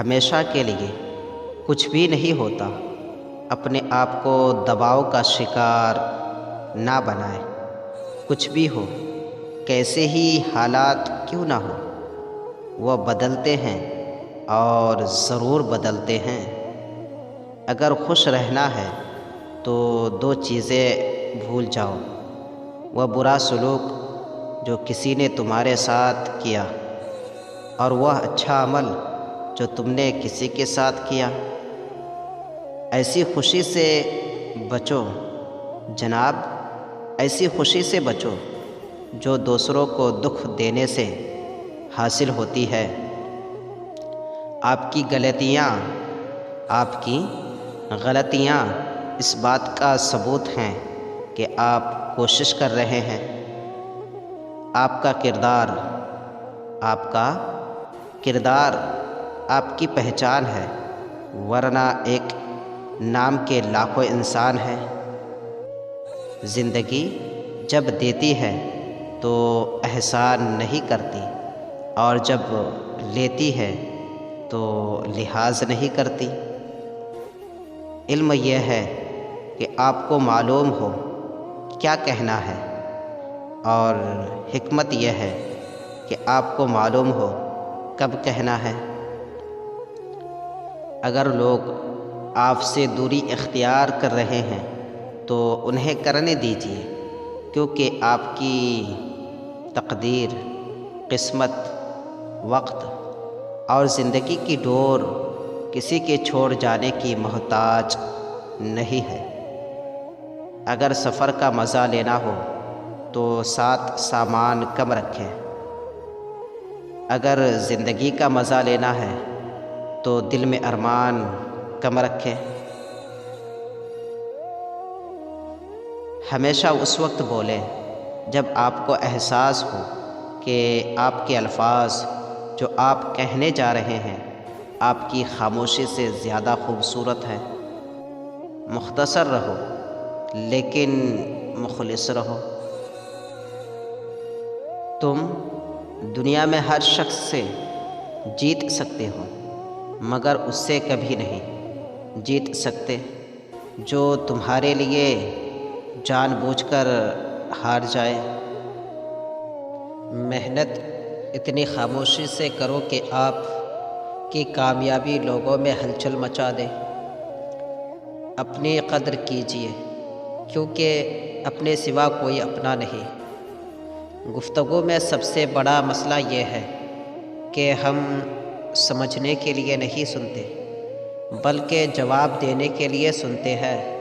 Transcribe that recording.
ہمیشہ کے لیے کچھ بھی نہیں ہوتا۔ اپنے آپ کو دباؤ کا شکار نہ بنائے۔ کچھ بھی ہو، کیسے ہی حالات کیوں نہ ہو، وہ بدلتے ہیں اور ضرور بدلتے ہیں۔ اگر خوش رہنا ہے تو دو چیزیں بھول جاؤ: وہ برا سلوک جو کسی نے تمہارے ساتھ کیا، اور وہ اچھا عمل جو تم نے کسی کے ساتھ کیا۔ ایسی خوشی سے بچو جناب، ایسی خوشی سے بچو جو دوسروں کو دکھ دینے سے حاصل ہوتی ہے۔ آپ کی غلطیاں اس بات کا ثبوت ہیں کہ آپ کوشش کر رہے ہیں۔ آپ کا کردار آپ کی پہچان ہے، ورنہ ایک نام کے لاکھوں انسان ہیں۔ زندگی جب دیتی ہے تو احسان نہیں کرتی، اور جب لیتی ہے تو لحاظ نہیں کرتی۔ علم یہ ہے کہ آپ کو معلوم ہو کیا کہنا ہے، اور حکمت یہ ہے کہ آپ کو معلوم ہو کب کہنا ہے۔ اگر لوگ آپ سے دوری اختیار کر رہے ہیں تو انہیں کرنے دیجیے، کیونکہ آپ کی تقدیر، قسمت، وقت اور زندگی کی ڈور کسی کے چھوڑ جانے کی محتاج نہیں ہے۔ اگر سفر کا مزہ لینا ہو تو ساتھ سامان کم رکھیں۔ اگر زندگی کا مزہ لینا ہے تو دل میں ارمان کم رکھیں۔ ہمیشہ اس وقت بولیں جب آپ کو احساس ہو کہ آپ کے الفاظ جو آپ کہنے جا رہے ہیں آپ کی خاموشی سے زیادہ خوبصورت ہے۔ مختصر رہو لیکن مخلص رہو۔ تم دنیا میں ہر شخص سے جیت سکتے ہو، مگر اس سے کبھی نہیں جیت سکتے جو تمہارے لیے جان بوجھ کر ہار جائے۔ محنت اتنی خاموشی سے کرو کہ آپ کی کامیابی لوگوں میں ہلچل مچا دے۔ اپنی قدر کیجیے، کیونکہ اپنے سوا کوئی اپنا نہیں۔ گفتگو میں سب سے بڑا مسئلہ یہ ہے کہ ہم سمجھنے کے لیے نہیں سنتے، بلکہ جواب دینے کے لیے سنتے ہیں۔